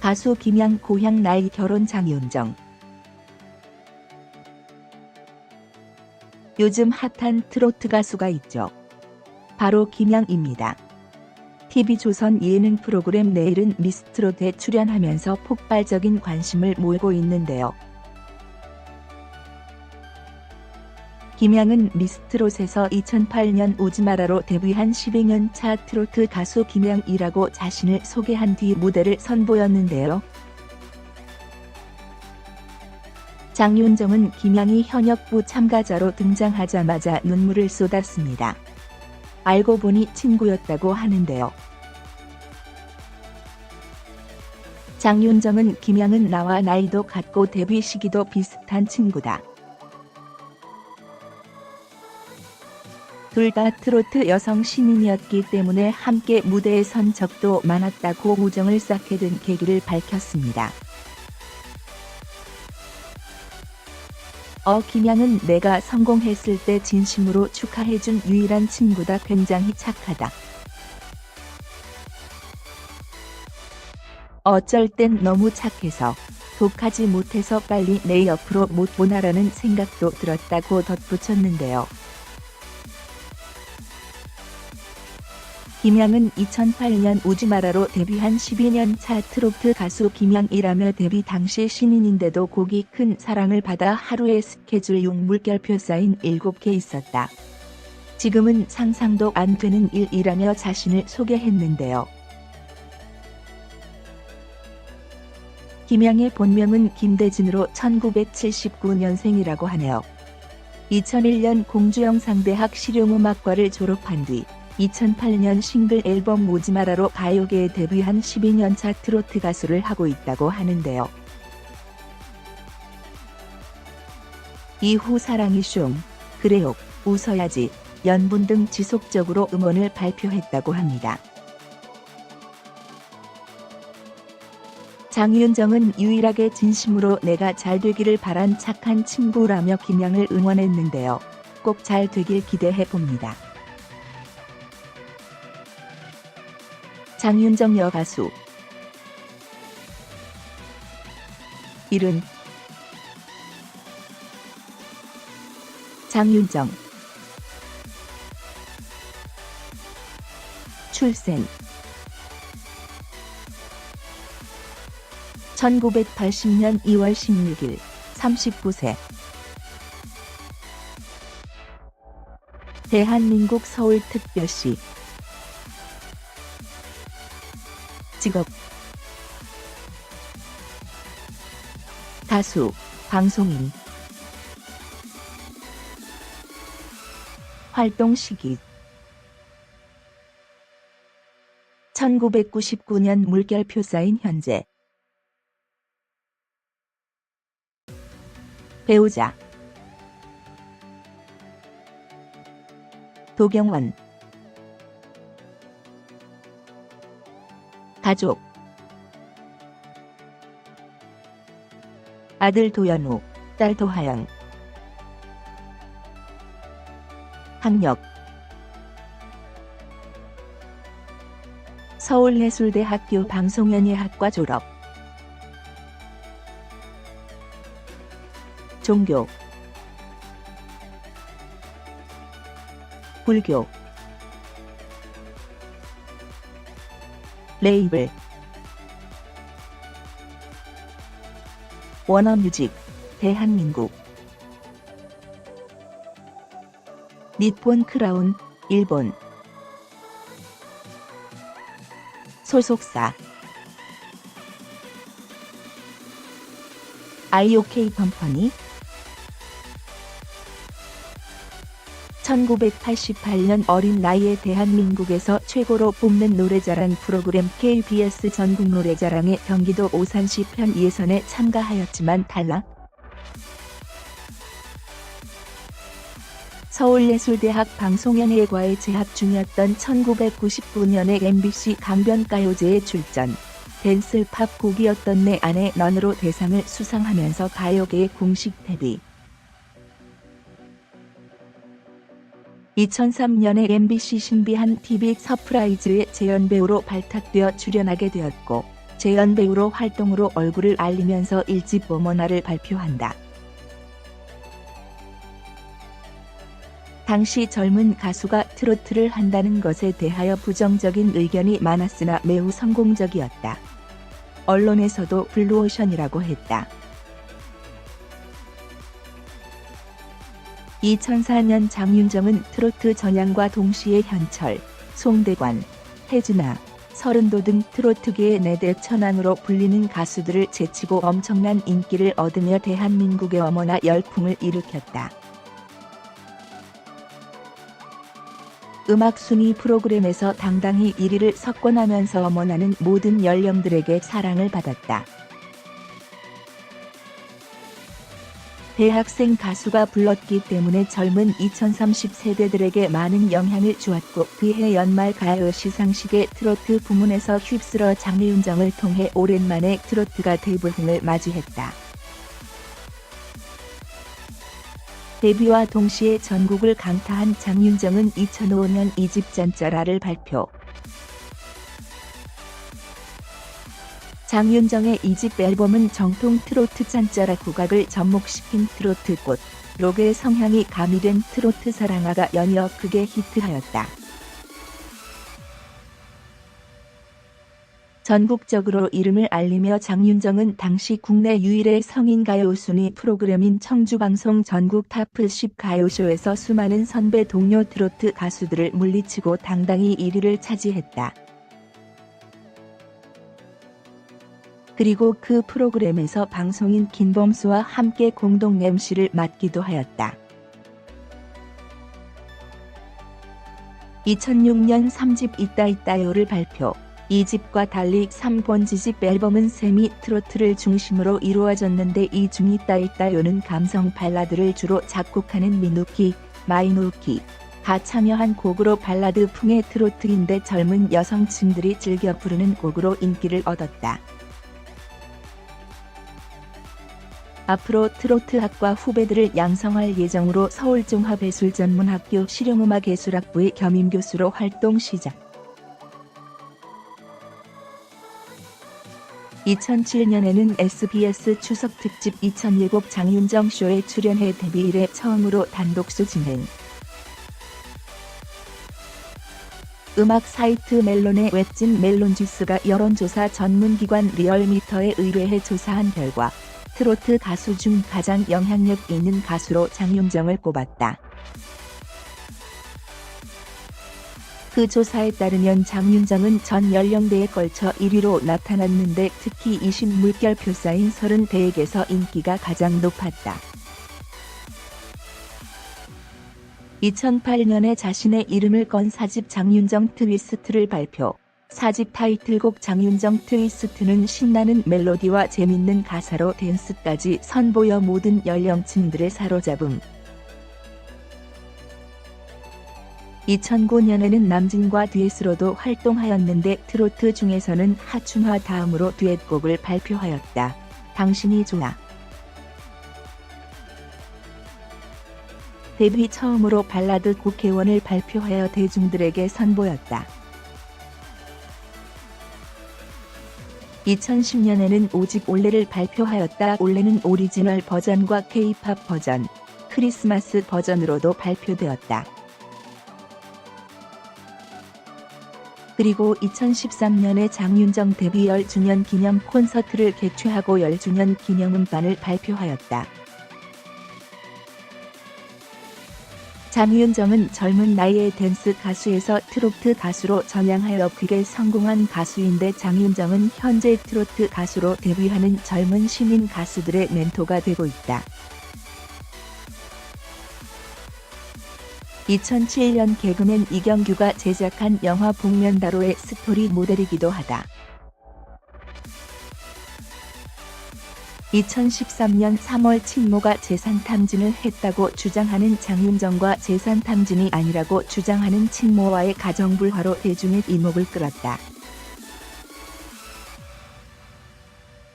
가수 김양 고향 나이 결혼 장윤정. 요즘 핫한 트로트 가수가 있죠. 바로 김양입니다. TV조선 예능 프로그램 내일은 미스트롯에 출연하면서 폭발적인 관심을 모으고 있는데요. 김양은 미스트롯에서 2008년 오지마라로 데뷔한 12년 차 트로트 가수 김양이라고 자신을 소개한 뒤 무대를 선보였는데요. 장윤정은 김양이 현역부 참가자로 등장하자마자 눈물을 쏟았습니다. 알고 보니 친구였다고 하는데요. 장윤정은 김양은 나와 나이도 같고 데뷔 시기도 비슷한 친구다. 둘 다 트로트 여성 신인이었기 때문에 함께 무대에 선 적도 많았다고 우정을 쌓게 된 계기를 밝혔습니다. 김양은 내가 성공했을 때 진심으로 축하해준 유일한 친구다. 굉장히 착하다. 어쩔 땐 너무 착해서 독하지 못해서 빨리 내 옆으로 못 보나라는 생각도 들었다고 덧붙였는데요. 김양은 2008년 오지마라로 데뷔한 12년 차 트로트 가수 김양이라며 데뷔 당시 신인인데도 곡이 큰 사랑을 받아 하루에 스케줄용 물결표 사인 7개 있었다. 지금은 상상도 안 되는 일이라며 자신을 소개했는데요. 김양의 본명은 김대진으로 1979년생이라고 하네요. 2001년 공주영상대학 실용음악과를 졸업한 뒤 2008년 싱글 앨범 오지마라로 가요계에 데뷔한 12년차 트로트 가수를 하고 있다고 하는데요. 이후 사랑이 숑, 그래요, 웃어야지, 연분 등 지속적으로 음원을 발표했다고 합니다. 장윤정은 유일하게 진심으로 내가 잘 되기를 바란 착한 친구라며 김양을 응원했는데요. 꼭 잘 되길 기대해 봅니다. 장윤정 여가수. 이름 장윤정. 출생 1980년 2월 16일 39세. 대한민국 서울특별시. 직업 가수, 방송인. 활동 시기 1999년 물결표 사인 현재. 배우자 도경원. 가족 아들 도연우, 딸 도하영. 학력 서울예술대학교 방송연예학과 졸업. 종교 불교. 레이블 워너뮤직 대한민국. 니폰 크라운 일본. 소속사 IOK 컴퍼니. 1988년 어린 나이에 대한민국에서 최고로 뽑는 노래자랑 프로그램 KBS 전국노래자랑의 경기도 오산시 편 예선에 참가하였지만 탈락. 서울예술대학 방송연예과에 재학 중이었던 1999년에 MBC 강변가요제에 출전. 댄스 팝 곡이었던 내 안에 넌으로 대상을 수상하면서 가요계에 공식 데뷔. 2003년에 MBC 신비한 TV 서프라이즈의 재연배우로 발탁되어 출연하게 되었고 재연 배우로 활동으로 얼굴을 알리면서 1집 어머나를 발표한다. 당시 젊은 가수가 트로트를 한다는 것에 대하여 부정적인 의견이 많았으나 매우 성공적이었다. 언론에서도 블루오션이라고 했다. 2004년 장윤정은 트로트 전향과 동시에 현철, 송대관, 혜진아, 서른도 등 트로트계의 4대 천왕으로 불리는 가수들을 제치고 엄청난 인기를 얻으며 대한민국의 어머나 열풍을 일으켰다. 음악 순위 프로그램에서 당당히 1위를 석권하면서 어머나는 모든 연령들에게 사랑을 받았다. 대학생 가수가 불렀기 때문에 젊은 2030세대들에게 많은 영향을 주었고 그해 연말 가요 시상식의 트로트 부문에서 휩쓸어 장윤정을 통해 오랜만에 트로트가 대부흥을 맞이했다. 데뷔와 동시에 전국을 강타한 장윤정은 2005년 2집 짠짜라를 발표. 장윤정의 2집 앨범은 정통 트로트 짠짜라 국악을 접목시킨 트로트 꽃, 록의 성향이 가미된 트로트 사랑아가 연이어 크게 히트하였다. 전국적으로 이름을 알리며 장윤정은 당시 국내 유일의 성인 가요 순위 프로그램인 청주방송 전국 탑10 가요쇼에서 수많은 선배 동료 트로트 가수들을 물리치고 당당히 1위를 차지했다. 그리고 그 프로그램에서 방송인 김범수와 함께 공동 MC를 맡기도 하였다. 2006년 3집 있다 있다요를 발표. 2집과 달리 3번지집 앨범은 세미 트로트를 중심으로 이루어졌는데 이 중 있다 있다요는 감성 발라드를 주로 작곡하는 민우키, 마이누키가 참여한 곡으로 발라드 풍의 트로트인데 젊은 여성층들이 즐겨 부르는 곡으로 인기를 얻었다. 앞으로 트로트학과 후배들을 양성할 예정으로 서울종합예술전문학교 실용음악예술학부의 겸임교수로 활동 시작. 2007년에는 SBS 추석특집 2007 장윤정 쇼에 출연해 데뷔 이래 처음으로 단독쇼 진행. 음악 사이트 멜론의 웹진 멜론주스가 여론조사 전문기관 리얼미터에 의뢰해 조사한 결과 트로트 가수 중 가장 영향력 있는 가수로 장윤정을 꼽았다. 그 조사에 따르면 장윤정은 전 연령대에 걸쳐 1위로 나타났는데 특히 20 물결표 쌓인 30대에게서 인기가 가장 높았다. 2008년에 자신의 이름을 건 4집 장윤정 트위스트를 발표. 4집 타이틀곡 장윤정 트위스트는 신나는 멜로디와 재밌는 가사로 댄스까지 선보여 모든 연령층들의 사로잡음. 2009년에는 남진과 듀엣으로도 활동하였는데 트로트 중에서는 하춘화 다음으로 듀엣곡을 발표하였다. 당신이 좋아. 데뷔 처음으로 발라드 국회원을 발표하여 대중들에게 선보였다. 2010년에는 오직 올레를 발표하였다. 올레는 오리지널 버전과 K-팝 버전, 크리스마스 버전으로도 발표되었다. 그리고 2013년에 장윤정 데뷔 10주년 기념 콘서트를 개최하고 10주년 기념 음반을 발표하였다. 장윤정은 젊은 나이의 댄스 가수에서 트로트 가수로 전향하여 크게 성공한 가수인데 장윤정은 현재 트로트 가수로 데뷔하는 젊은 신인 가수들의 멘토가 되고 있다. 2007년 개그맨 이경규가 제작한 영화 복면다로의 스토리 모델이기도 하다. 2013년 3월 친모가 재산 탐진을 했다고 주장하는 장윤정과 재산 탐진이 아니라고 주장하는 친모와의 가정 불화로 대중의 이목을 끌었다.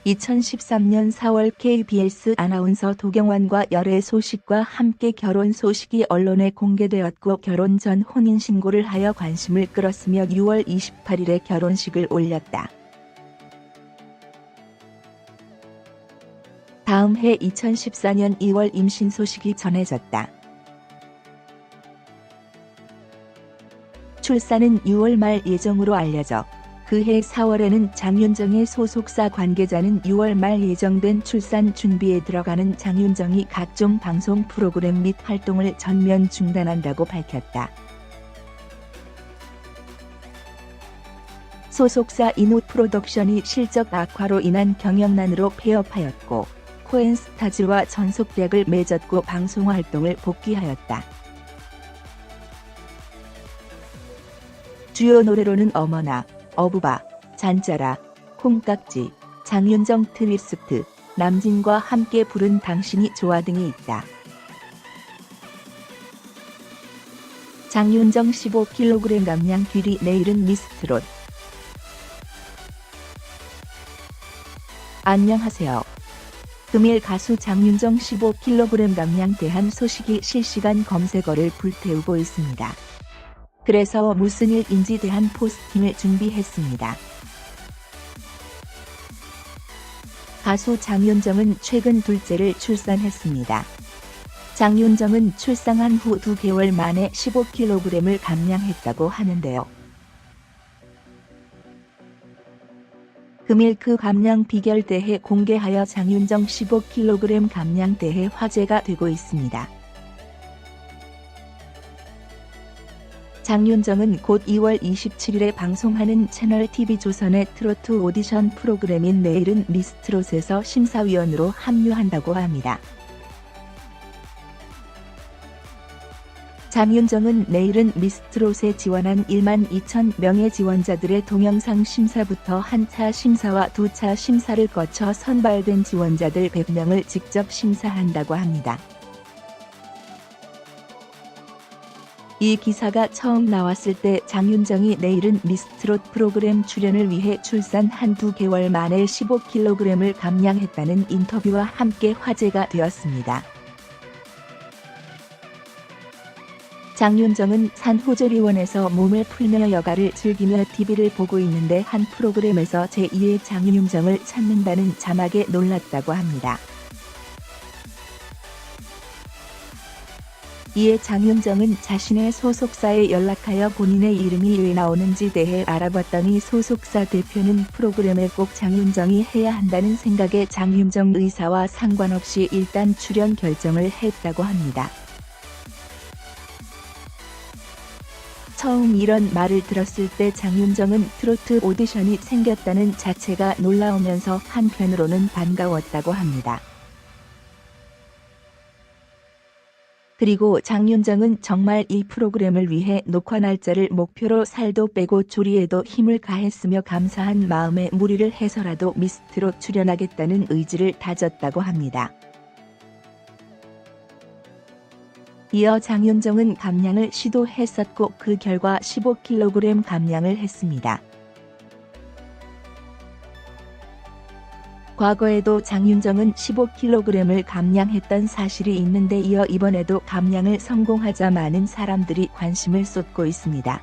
2013년 4월 KBS 아나운서 도경완과 열애 소식과 함께 결혼 소식이 언론에 공개되었고 결혼 전 혼인신고를 하여 관심을 끌었으며 6월 28일에 결혼식을 올렸다. 다음 해 2014년 2월 임신 소식이 전해졌다. 출산은 6월 말 예정으로 알려져 그해 4월에는 장윤정의 소속사 관계자는 6월 말 예정된 출산 준비에 들어가는 장윤정이 각종 방송 프로그램 및 활동을 전면 중단한다고 밝혔다. 소속사 인웃프로덕션이 실적 악화로 인한 경영난으로 폐업하였고 코엔스타즈와 전속계약을 맺었고 방송 활동을 복귀하였다. 주요 노래로는 어머나, 어부바, 잔짜라, 콩깍지, 장윤정 트위스트, 남진과 함께 부른 당신이 좋아 등이 있다. 장윤정 15kg 감량 귀리 내일은 미스트롯. 안녕하세요. 금일 가수 장윤정 15kg 감량 대한 소식이 실시간 검색어를 불태우고 있습니다. 그래서 무슨 일인지 대한 포스팅을 준비했습니다. 가수 장윤정은 최근 둘째를 출산했습니다. 장윤정은 출산한 후 2개월 만에 15kg을 감량했다고 하는데요. 금일 그 감량 비결 대해 공개하여 장윤정 15kg 감량 대해 화제가 되고 있습니다. 장윤정은 곧 2월 27일에 방송하는 채널 TV조선의 트로트 오디션 프로그램인 내일은 미스트롯에서 심사위원으로 합류한다고 합니다. 장윤정은 내일은 미스트롯에 지원한 1만 2천 명의 지원자들의 동영상 심사부터 1차 심사와 2차 심사를 거쳐 선발된 지원자들 100명을 직접 심사한다고 합니다. 이 기사가 처음 나왔을 때 장윤정이 내일은 미스트롯 프로그램 출연을 위해 출산 한두 개월 만에 15kg을 감량했다는 인터뷰와 함께 화제가 되었습니다. 장윤정은 산후조리원에서 몸을 풀며 여가를 즐기며 TV를 보고 있는데 한 프로그램에서 제2의 장윤정을 찾는다는 자막에 놀랐다고 합니다. 이에 장윤정은 자신의 소속사에 연락하여 본인의 이름이 왜 나오는지 대해 알아봤더니 소속사 대표는 프로그램에 꼭 장윤정이 해야 한다는 생각에 장윤정 의사와 상관없이 일단 출연 결정을 했다고 합니다. 처음 이런 말을 들었을 때 장윤정은 트로트 오디션이 생겼다는 자체가 놀라우면서 한편으로는 반가웠다고 합니다. 그리고 장윤정은 정말 이 프로그램을 위해 녹화 날짜를 목표로 살도 빼고 조리에도 힘을 가했으며 감사한 마음에 무리를 해서라도 미스트롯 출연하겠다는 의지를 다졌다고 합니다. 이어 장윤정은 감량을 시도했었고 그 결과 15kg 감량을 했습니다. 과거에도 장윤정은 15kg을 감량했던 사실이 있는데 이어 이번에도 감량을 성공하자 많은 사람들이 관심을 쏟고 있습니다.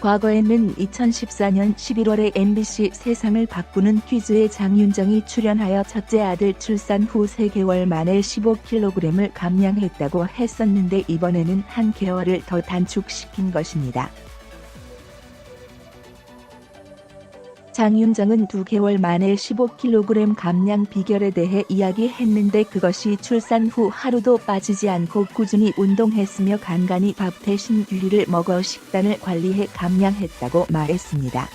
과거에는 2014년 11월에 MBC 세상을 바꾸는 퀴즈에 장윤정이 출연하여 첫째 아들 출산 후 3개월 만에 15kg을 감량했다고 했었는데 이번에는 한 개월을 더 단축시킨 것입니다. 장윤정은 2개월 만에 15kg 감량 비결에 대해 이야기했는데 그것이 출산 후 하루도 빠지지 않고 꾸준히 운동했으며 간간히 밥 대신 귀리를 먹어 식단을 관리해 감량했다고 말했습니다.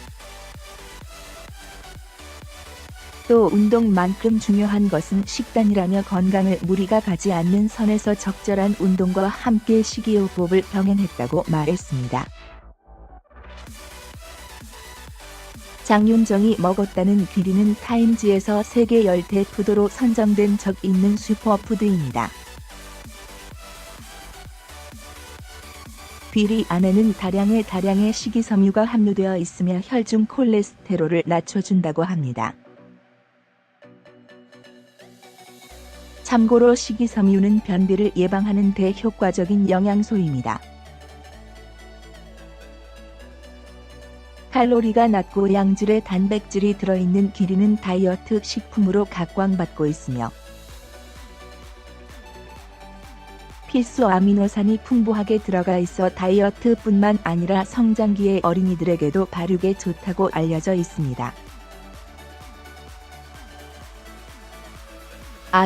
또 운동만큼 중요한 것은 식단이라며 건강을 무리가 가지 않는 선에서 적절한 운동과 함께 식이요법을 병행했다고 말했습니다. 장윤정이 먹었다는 귀리는 타임지에서 세계 열대 푸드로 선정된 적 있는 슈퍼푸드입니다. 귀리 안에는 다량의 식이섬유가 함유되어 있으며 혈중 콜레스테롤을 낮춰준다고 합니다. 참고로 식이섬유는 변비를 예방하는 데 효과적인 영양소입니다. 칼로리가 낮고 양질의 단백질이 들어있는 기린은 다이어트 식품으로 각광받고 있으며 필수 아미노산이 풍부하게 들어가 있어 다이어트뿐만 아니라 성장기의 어린이들에게도 발육에 좋다고 알려져 있습니다.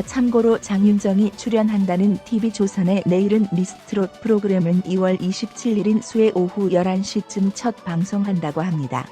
참고로 장윤정이 출연한다는 TV조선의 내일은 미스트롯 프로그램은 2월 27일인 수요일 오후 11시쯤 첫 방송한다고 합니다.